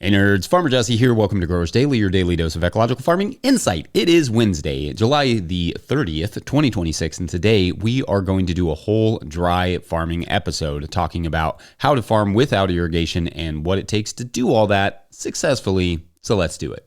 Hey nerds, Farmer Jesse here. Welcome to Growers Daily, your daily dose of ecological farming insight. It is Wednesday, July the 30th, 2026, and today we are going to do a whole dry farming episode talking about how to farm without irrigation and what it takes to do all that successfully. So let's do it.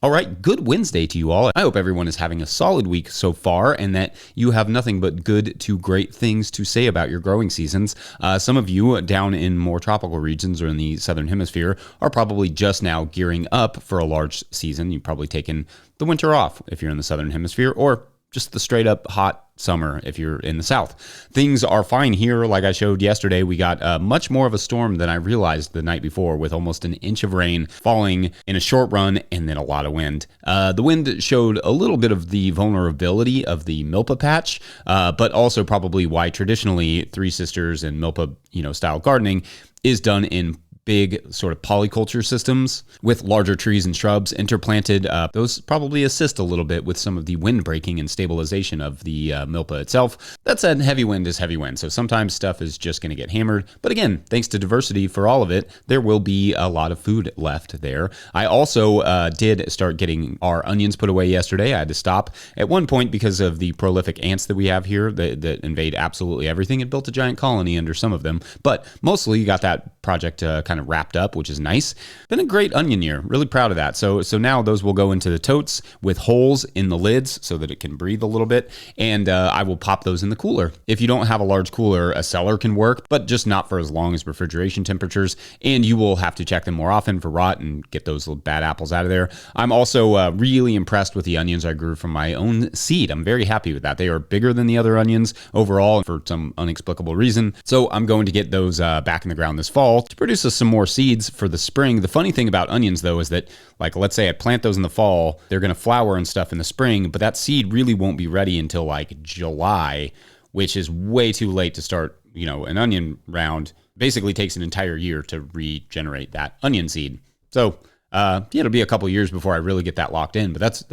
All right, good Wednesday to you all. I hope everyone is having a solid week so far and that you have nothing but good to great things to say about your growing seasons. Some of you down in more tropical regions or in the southern hemisphere are probably just now gearing up for a large season. You've probably taken the winter off if you're in the southern hemisphere, or just the straight up hot summer if you're in the south. Things are fine here. Like I showed yesterday, we got much more of a storm than I realized the night before, with almost an inch of rain falling in a short run and then a lot of wind. The wind showed a little bit of the vulnerability of the milpa patch, but also probably why traditionally Three Sisters and milpa, style gardening is done in big sort of polyculture systems with larger trees and shrubs interplanted. Those probably assist a little bit with some of the wind breaking and stabilization of the milpa itself. That said, heavy wind is heavy wind, so sometimes stuff is just going to get hammered. But again, thanks to diversity for all of it, there will be a lot of food left there. I also did start getting our onions put away yesterday. I had to stop at one point because of the prolific ants that we have here that invade absolutely everything. It built a giant colony under some of them, but mostly got that project kind of wrapped up, which is nice. Been a great onion year. Really proud of that. So now those will go into the totes with holes in the lids so that it can breathe a little bit, and I will pop those in the cooler. If you don't have a large cooler, a cellar can work, but just not for as long as refrigeration temperatures, and you will have to check them more often for rot and get those little bad apples out of there. I'm also really impressed with the onions I grew from my own seed. I'm very happy with that. They are bigger than the other onions overall for some inexplicable reason. So I'm going to get those back in the ground this fall to produce us some more seeds for the spring. The funny thing about onions, though, is that, like, let's say I plant those in the fall, they're going to flower and stuff in the spring, but that seed really won't be ready until like July, which is way too late to start, an onion round. Basically takes an entire year to regenerate that onion seed. So, it'll be a couple years before I really get that locked in, but that's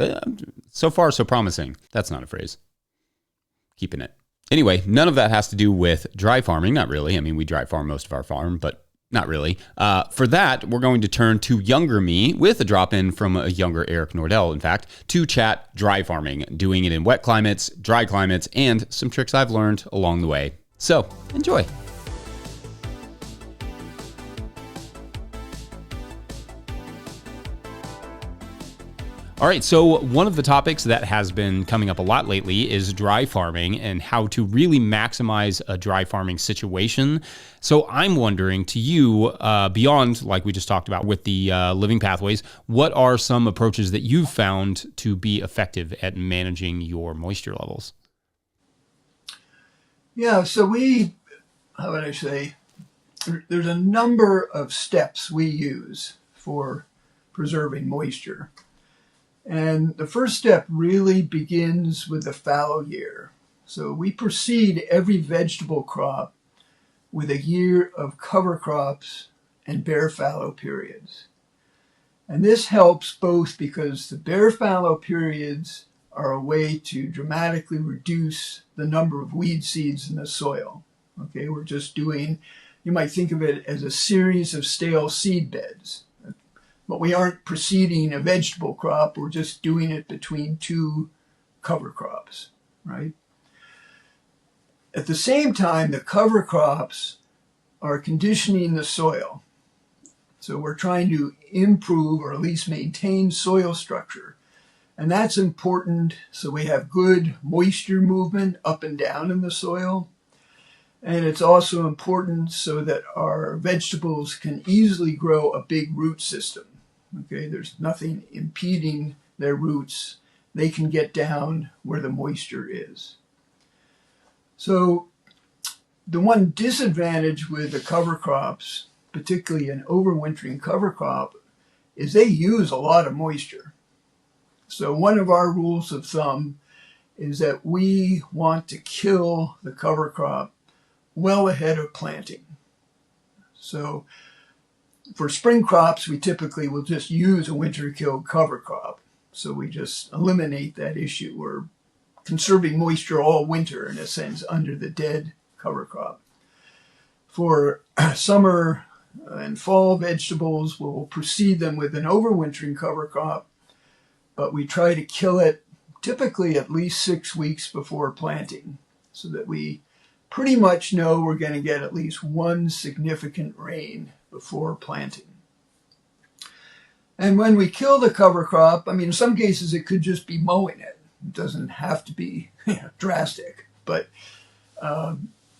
so far so promising. That's not a phrase. Keeping it. Anyway, none of that has to do with dry farming. Not really. I mean, we dry farm most of our farm, but not really. For that, we're going to turn to younger me with a drop-in from a younger Eric Nordell, in fact, to chat dry farming, doing it in wet climates, dry climates, and some tricks I've learned along the way. So, enjoy. All right, so one of the topics that has been coming up a lot lately is dry farming and how to really maximize a dry farming situation. So I'm wondering, to you, beyond, like we just talked about with the living pathways, what are some approaches that you've found to be effective at managing your moisture levels? Yeah, so how would I say, there's a number of steps we use for preserving moisture. And the first step really begins with the fallow year. So we precede every vegetable crop with a year of cover crops and bare fallow periods. And this helps both because the bare fallow periods are a way to dramatically reduce the number of weed seeds in the soil. Okay, we're just doing, you might think of it as a series of stale seed beds. But we aren't preceding a vegetable crop, we're just doing it between two cover crops, right? At the same time, the cover crops are conditioning the soil. So we're trying to improve or at least maintain soil structure. And that's important so we have good moisture movement up and down in the soil. And it's also important so that our vegetables can easily grow a big root system. Okay, there's nothing impeding their roots. They can get down where the moisture is. So the one disadvantage with the cover crops, particularly an overwintering cover crop, is they use a lot of moisture. So one of our rules of thumb is that we want to kill the cover crop well ahead of planting. So for spring crops, we typically will just use a winter-killed cover crop. So we just eliminate that issue. We're conserving moisture all winter, in a sense, under the dead cover crop. For summer and fall vegetables, we'll precede them with an overwintering cover crop, but we try to kill it typically at least 6 weeks before planting, so that we pretty much know we're going to get at least one significant rain before planting. And when we kill the cover crop, I mean, in some cases it could just be mowing it. It doesn't have to be drastic, but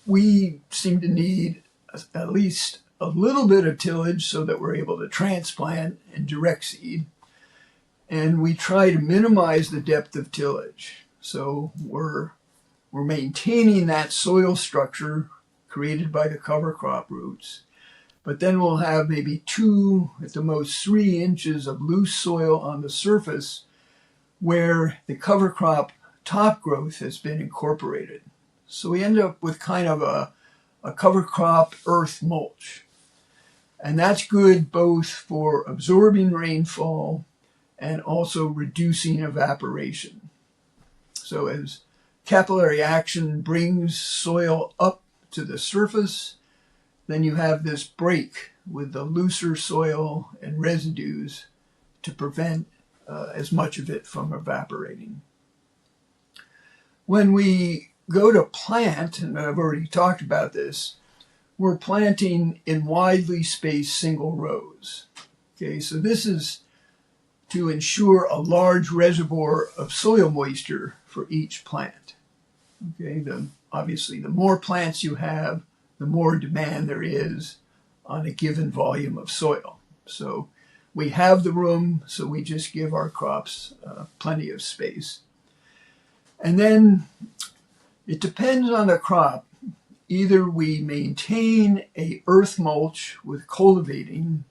we seem to need at least a little bit of tillage so that we're able to transplant and direct seed. And we try to minimize the depth of tillage. So we're maintaining that soil structure created by the cover crop roots. But then we'll have maybe 2, at the most 3 inches of loose soil on the surface where the cover crop top growth has been incorporated. So we end up with kind of a cover crop earth mulch. And that's good both for absorbing rainfall and also reducing evaporation. So as capillary action brings soil up to the surface, then you have this break with the looser soil and residues to prevent as much of it from evaporating. When we go to plant, and I've already talked about this, we're planting in widely spaced single rows. Okay, so this is to ensure a large reservoir of soil moisture for each plant. Okay, obviously the more plants you have, the more demand there is on a given volume of soil. So we have the room, so we just give our crops plenty of space. And then it depends on the crop. Either we maintain a earth mulch with cultivating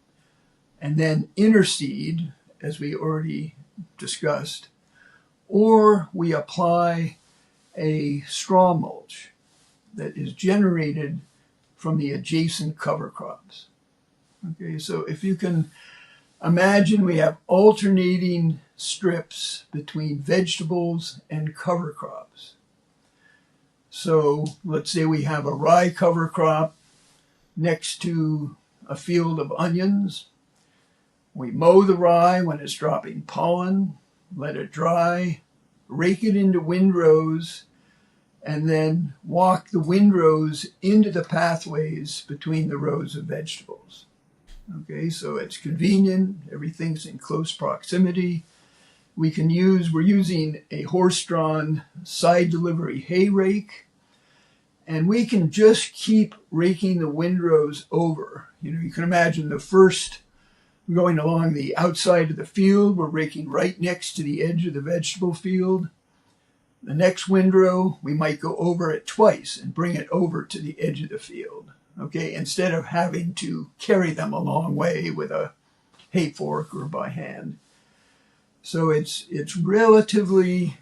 and then interseed, as we already discussed, or we apply a straw mulch that is generated from the adjacent cover crops. Okay, so if you can imagine, we have alternating strips between vegetables and cover crops. So let's say we have a rye cover crop next to a field of onions. We mow the rye when it's dropping pollen, let it dry, rake it into windrows, and then walk the windrows into the pathways between the rows of vegetables. Okay, so it's convenient, everything's in close proximity. We're using a horse-drawn side delivery hay rake, and we can just keep raking the windrows over. You can imagine the first going along the outside of the field, we're raking right next to the edge of the vegetable field. The next windrow, we might go over it twice and bring it over to the edge of the field, okay, instead of having to carry them a long way with a hay fork or by hand. So it's relatively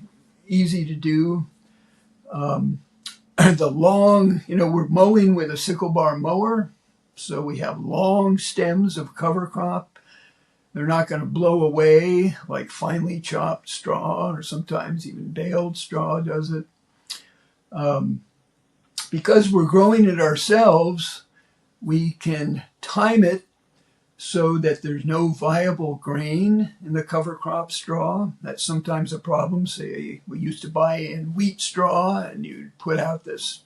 easy to do. We're mowing with a sickle bar mower, so we have long stems of cover crop. They're not going to blow away like finely chopped straw, or sometimes even baled straw does it. Because we're growing it ourselves, we can time it so that there's no viable grain in the cover crop straw. That's sometimes a problem. Say we used to buy in wheat straw, and you'd put out this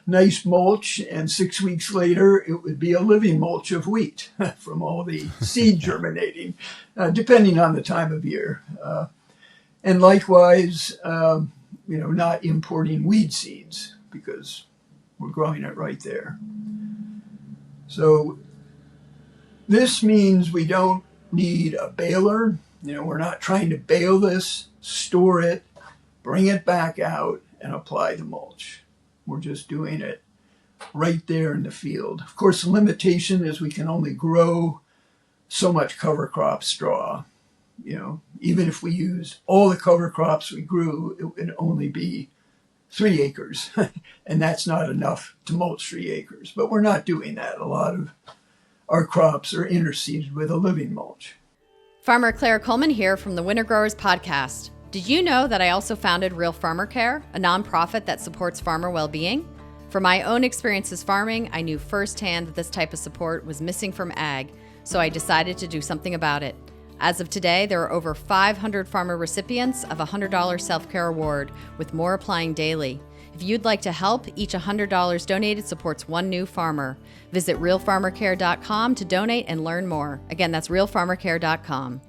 nice mulch, and 6 weeks later it would be a living mulch of wheat from all the seed germinating, depending on the time of year. And likewise, not importing weed seeds because we're growing it right there. So this means we don't need a baler. We're not trying to bale this, store it, bring it back out, and apply the mulch. We're just doing it right there in the field. Of course, the limitation is we can only grow so much cover crop straw. Even if we used all the cover crops we grew, it would only be 3 acres. And that's not enough to mulch 3 acres. But we're not doing that. A lot of our crops are interseeded with a living mulch. Farmer Claire Coleman here from the Winter Growers Podcast. Did you know that I also founded Real Farmer Care, a nonprofit that supports farmer well-being? From my own experiences farming, I knew firsthand that this type of support was missing from ag, so I decided to do something about it. As of today, there are over 500 farmer recipients of a $100 self-care award, with more applying daily. If you'd like to help, each $100 donated supports one new farmer. Visit realfarmercare.com to donate and learn more. Again, that's realfarmercare.com.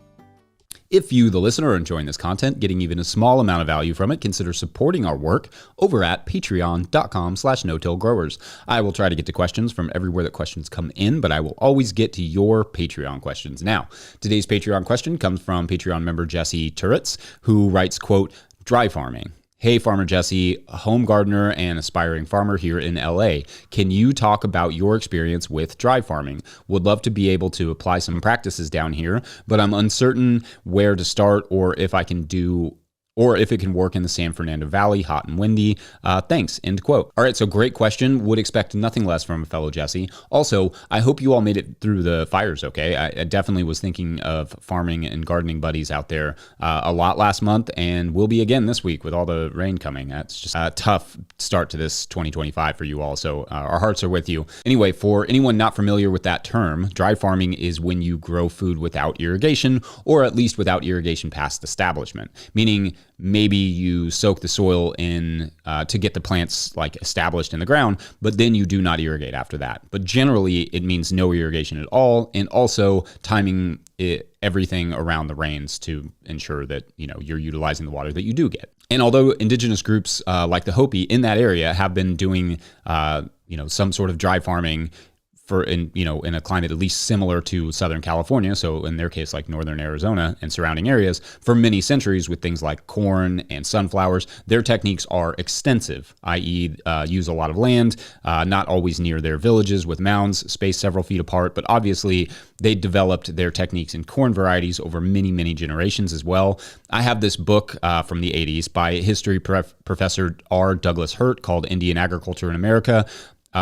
If you, the listener, are enjoying this content, getting even a small amount of value from it, consider supporting our work over at patreon.com/no-till-growers. I will try to get to questions from everywhere that questions come in, but I will always get to your Patreon questions. Now, today's Patreon question comes from Patreon member Jesse Turritz, who writes, quote, "Dry farming. Hey, Farmer Jesse, a home gardener and aspiring farmer here in LA. Can you talk about your experience with dry farming? Would love to be able to apply some practices down here, but I'm uncertain where to start or if it can work in the San Fernando Valley, hot and windy. Thanks," end quote. All right, so great question. Would expect nothing less from a fellow Jesse. Also, I hope you all made it through the fires okay. I definitely was thinking of farming and gardening buddies out there a lot last month, and will be again this week with all the rain coming. That's just a tough start to this 2025 for you all, so our hearts are with you. Anyway, for anyone not familiar with that term, dry farming is when you grow food without irrigation, or at least without irrigation past establishment, meaning maybe you soak the soil in to get the plants like established in the ground, but then you do not irrigate after that. But generally, it means no irrigation at all, and also timing everything around the rains to ensure that you're utilizing the water that you do get. And although indigenous groups like the Hopi in that area have been doing some sort of dry farming in a climate at least similar to Southern California, so in their case like Northern Arizona and surrounding areas, for many centuries with things like corn and sunflowers, their techniques are extensive, i.e. Use a lot of land, not always near their villages with mounds spaced several feet apart, but obviously they developed their techniques in corn varieties over many, many generations as well. I have this book from the 80s by history professor R. Douglas Hurt called Indian Agriculture in America,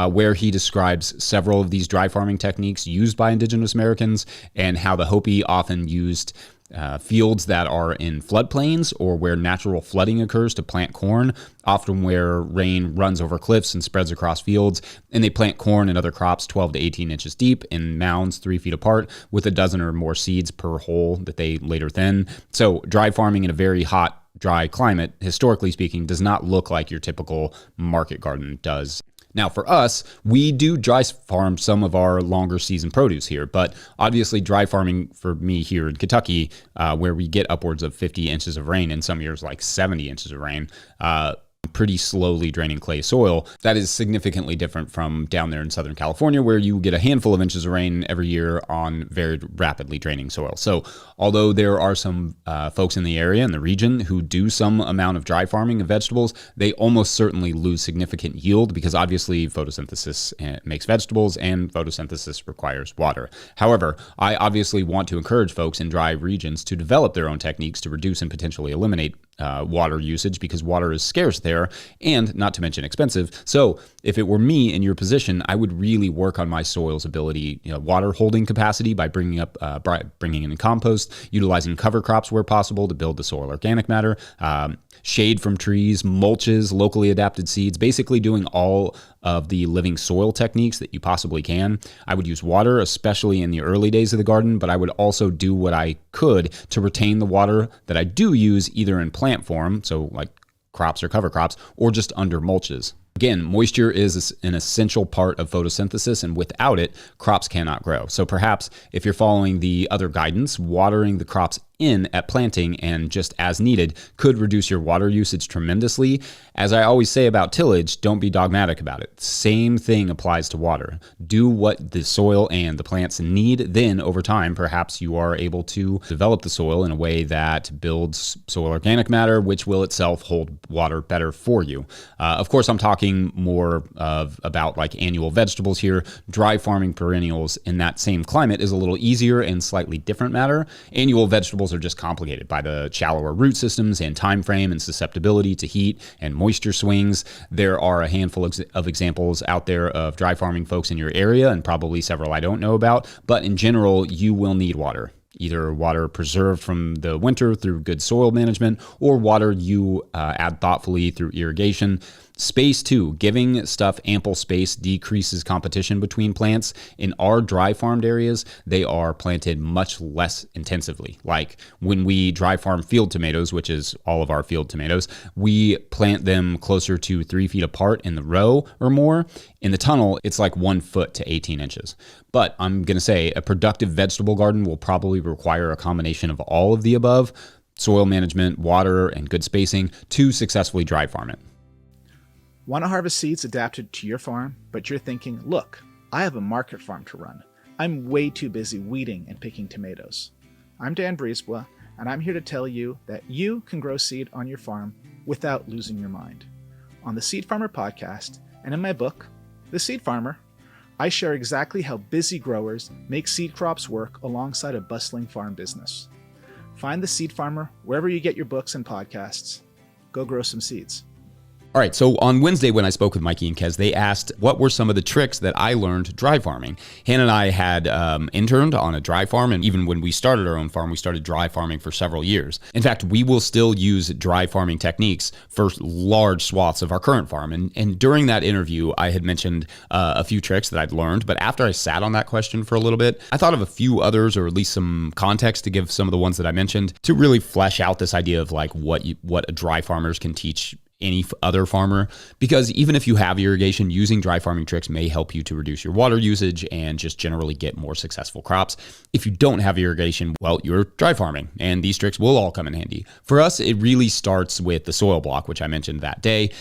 where he describes several of these dry farming techniques used by indigenous Americans and how the Hopi often used fields that are in floodplains or where natural flooding occurs to plant corn, often where rain runs over cliffs and spreads across fields, and they plant corn and other crops 12 to 18 inches deep in mounds 3 feet apart with a dozen or more seeds per hole that they later thin. So dry farming in a very hot, dry climate, historically speaking, does not look like your typical market garden does. Now, for us, we do dry farm some of our longer season produce here, but obviously dry farming for me here in Kentucky, where we get upwards of 50 inches of rain, in some years like 70 inches of rain, pretty slowly draining clay soil, that is significantly different from down there in Southern California, where you get a handful of inches of rain every year on very rapidly draining soil. So although there are some folks in the area, in the region, who do some amount of dry farming of vegetables, they almost certainly lose significant yield because obviously photosynthesis makes vegetables and photosynthesis requires water. However, I obviously want to encourage folks in dry regions to develop their own techniques to reduce and potentially eliminate water usage, because water is scarce there and not to mention expensive. So if it were me in your position, I would really work on my soil's ability, water holding capacity by bringing in compost, utilizing cover crops where possible to build the soil organic matter, shade from trees, mulches, locally adapted seeds, basically doing all of the living soil techniques that you possibly can. I would use water, especially in the early days of the garden, but I would also do what I could to retain the water that I do use either in plant form, so like crops or cover crops, or just under mulches. Again, moisture is an essential part of photosynthesis, and without it, crops cannot grow. So perhaps if you're following the other guidance, watering the crops in at planting and just as needed could reduce your water usage tremendously. As I always say about tillage, don't be dogmatic about it. Same thing applies to water. Do what the soil and the plants need. Then over time, perhaps you are able to develop the soil in a way that builds soil organic matter, which will itself hold water better for you. Of course, I'm talking more about like annual vegetables here. Dry farming perennials in that same climate is a little easier and slightly different matter. Annual vegetables are just complicated by the shallower root systems and time frame and susceptibility to heat and moisture swings. There are a handful of examples out there of dry farming folks in your area, and probably several I don't know about, but in general, you will need water. either water preserved from the winter through good soil management or water you add thoughtfully through irrigation. Space too. Giving stuff ample space decreases competition between plants. In our dry farmed areas, they are planted much less intensively. Like when we dry farm field tomatoes, which is all of our field tomatoes, we plant them closer to 3 feet apart in the row or more. In the tunnel, it's like 1 foot to 18 inches. But I'm going to say a productive vegetable garden will probably require a combination of all of the above, soil management, water, and good spacing to successfully dry farm it. Want to harvest seeds adapted to your farm, but you're thinking, look, I have a market farm to run. I'm way too busy weeding and picking tomatoes. I'm Dan Briesbois, and I'm here to tell you that you can grow seed on your farm without losing your mind. On the Seed Farmer podcast, and in my book, The Seed Farmer, I share exactly how busy growers make seed crops work alongside a bustling farm business. Find The Seed Farmer wherever you get your books and podcasts. Go grow some seeds. All right, so on Wednesday when I spoke with Mikey and Kez, they asked what were some of the tricks that I learned dry farming. Hannah and I had interned on a dry farm, and even when we started our own farm, we started dry farming for several years. In fact, we will still use dry farming techniques for large swaths of our current farm. And during that interview, I had mentioned a few tricks that I'd learned, but after I sat on that question for a little bit, I thought of a few others, or at least some context to give some of the ones that I mentioned, to really flesh out this idea of like what dry farmers can teach any other farmer, because even if you have irrigation, using dry farming tricks may help you to reduce your water usage and just generally get more successful crops. If you don't have irrigation, well, you're dry farming, and these tricks will all come in handy. For us, it really starts with the soil block, which I mentioned that day.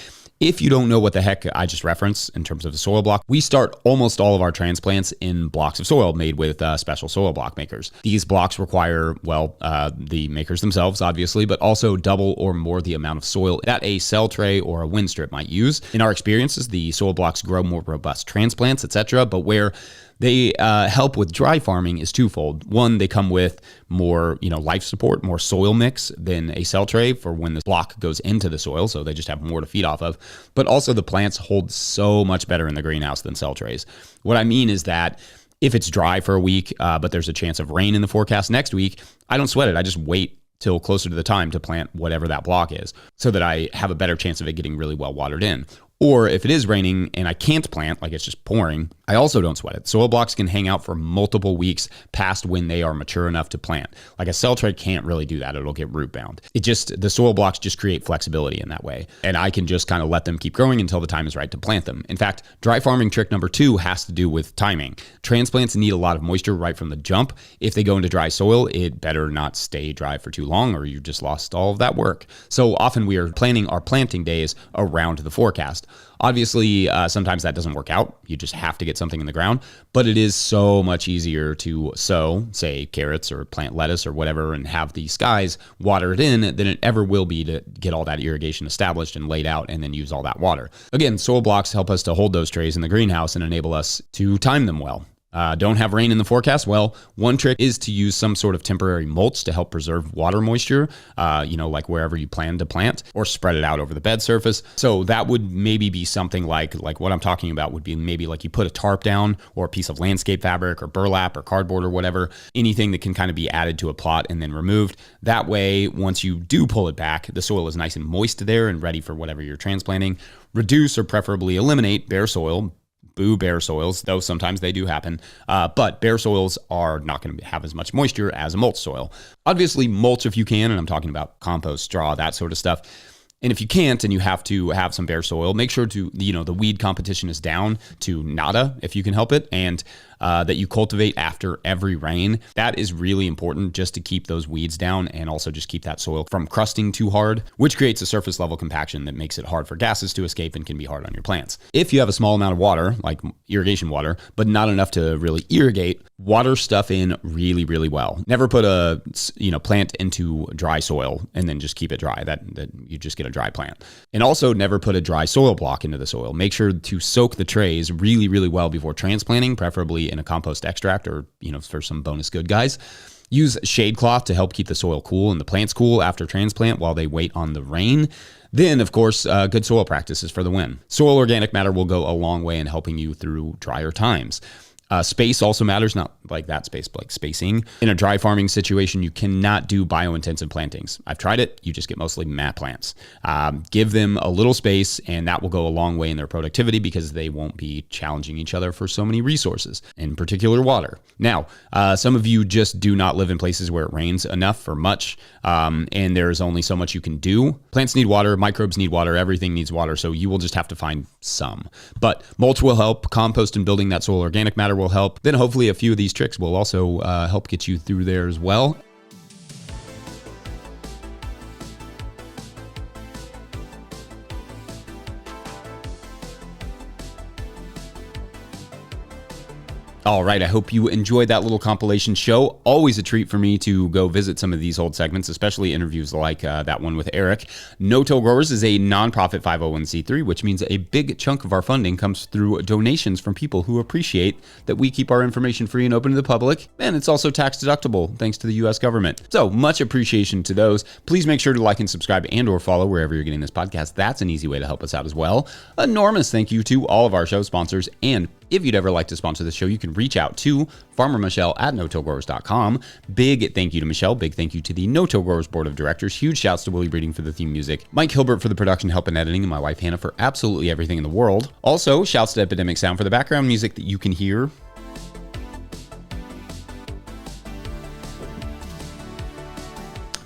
If you don't know what the heck I just referenced in terms of the soil block, we start almost all of our transplants in blocks of soil made with special soil block makers. These blocks require, the makers themselves, obviously, but also double or more the amount of soil that a cell tray or a wind strip might use. In our experiences, the soil blocks grow more robust transplants, etc., but where they help with dry farming is twofold. One, they come with more, life support, more soil mix than a cell tray for when the block goes into the soil, so they just have more to feed off of. But also the plants hold so much better in the greenhouse than cell trays. What I mean is that if it's dry for a week, but there's a chance of rain in the forecast next week, I don't sweat it. I just wait till closer to the time to plant whatever that block is so that I have a better chance of it getting really well watered in. Or if it is raining and I can't plant, like it's just pouring, I also don't sweat it. Soil blocks can hang out for multiple weeks past when they are mature enough to plant. Like a cell tray can't really do that. It'll get root bound. The soil blocks just create flexibility in that way. And I can just kind of let them keep growing until the time is right to plant them. In fact, dry farming trick number 2 has to do with timing. Transplants need a lot of moisture right from the jump. If they go into dry soil, it better not stay dry for too long or you just lost all of that work. So often we are planning our planting days around the forecast. Obviously, sometimes that doesn't work out. You just have to get something in the ground, but it is so much easier to sow, say, carrots or plant lettuce or whatever, and have the skies water it in than it ever will be to get all that irrigation established and laid out and then use all that water. Again, soil blocks help us to hold those trays in the greenhouse and enable us to time them well. Don't have rain in the forecast? Well, one trick is to use some sort of temporary mulch to help preserve water moisture, like wherever you plan to plant, or spread it out over the bed surface. So that would maybe be something like what I'm talking about would be maybe like you put a tarp down or a piece of landscape fabric or burlap or cardboard or whatever, anything that can kind of be added to a plot and then removed. That way, once you do pull it back, the soil is nice and moist there and ready for whatever you're transplanting. Reduce or preferably eliminate bare soil. Boo bare soils, though sometimes they do happen. But bare soils are not going to have as much moisture as a mulch soil. Obviously, mulch if you can, and I'm talking about compost, straw, that sort of stuff. And if you can't and you have to have some bare soil, make sure to, the weed competition is down to nada if you can help it, and that you cultivate after every rain. That is really important just to keep those weeds down and also just keep that soil from crusting too hard, which creates a surface level compaction that makes it hard for gases to escape and can be hard on your plants. If you have a small amount of water, like irrigation water, but not enough to really irrigate, water stuff in really, really well. Never put a plant into dry soil and then just keep it dry. That you just get a dry plant. And also never put a dry soil block into the soil. Make sure to soak the trays really, really well before transplanting, preferably in a compost extract or, for some bonus good guys. Use shade cloth to help keep the soil cool and the plants cool after transplant while they wait on the rain. Then, of course, good soil practices for the win. Soil organic matter will go a long way in helping you through drier times. Space also matters, not like that space, but like spacing. In a dry farming situation, you cannot do biointensive plantings. I've tried it. You just get mostly mat plants. Give them a little space, and that will go a long way in their productivity because they won't be challenging each other for so many resources, in particular water. Now, some of you just do not live in places where it rains enough for much, and there's only so much you can do. Plants need water, microbes need water, everything needs water, so you will just have to find some. But mulch will help, compost and building that soil organic matter will help. Then hopefully a few of these tricks will also help get you through there as well. All right, I hope you enjoyed that little compilation show. Always a treat for me to go visit some of these old segments, especially interviews like that one with Eric. No-Till Growers is a nonprofit 501c3, which means a big chunk of our funding comes through donations from people who appreciate that we keep our information free and open to the public, and it's also tax deductible thanks to the U.S. government. So much appreciation to those. Please make sure to like and subscribe and or follow wherever you're getting this podcast. That's an easy way to help us out as well. Enormous thank you to all of our show sponsors, and if you'd ever like to sponsor the show, you can reach out to Farmer Michelle at no-tillgrowers.com. Big thank you to Michelle. Big thank you to the No-Till Growers Board of Directors. Huge shouts to Willie Breeding for the theme music, Mike Hilbert for the production help and editing, and my wife Hannah for absolutely everything in the world. Also, shouts to Epidemic Sound for the background music that you can hear.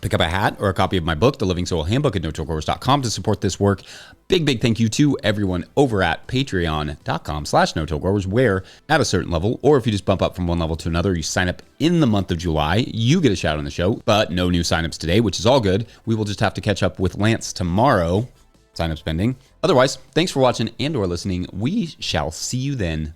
Pick up a hat or a copy of my book, The Living Soil Handbook, at no-tillgrowers.com to support this work. Big thank you to everyone over at patreon.com/no-tillgrowers, where at a certain level, or if you just bump up from one level to another, you sign up in the month of July, you get a shout on the show, but no new signups today, which is all good. We will just have to catch up with Lance tomorrow, signups pending. Otherwise, thanks for watching and or listening. We shall see you then.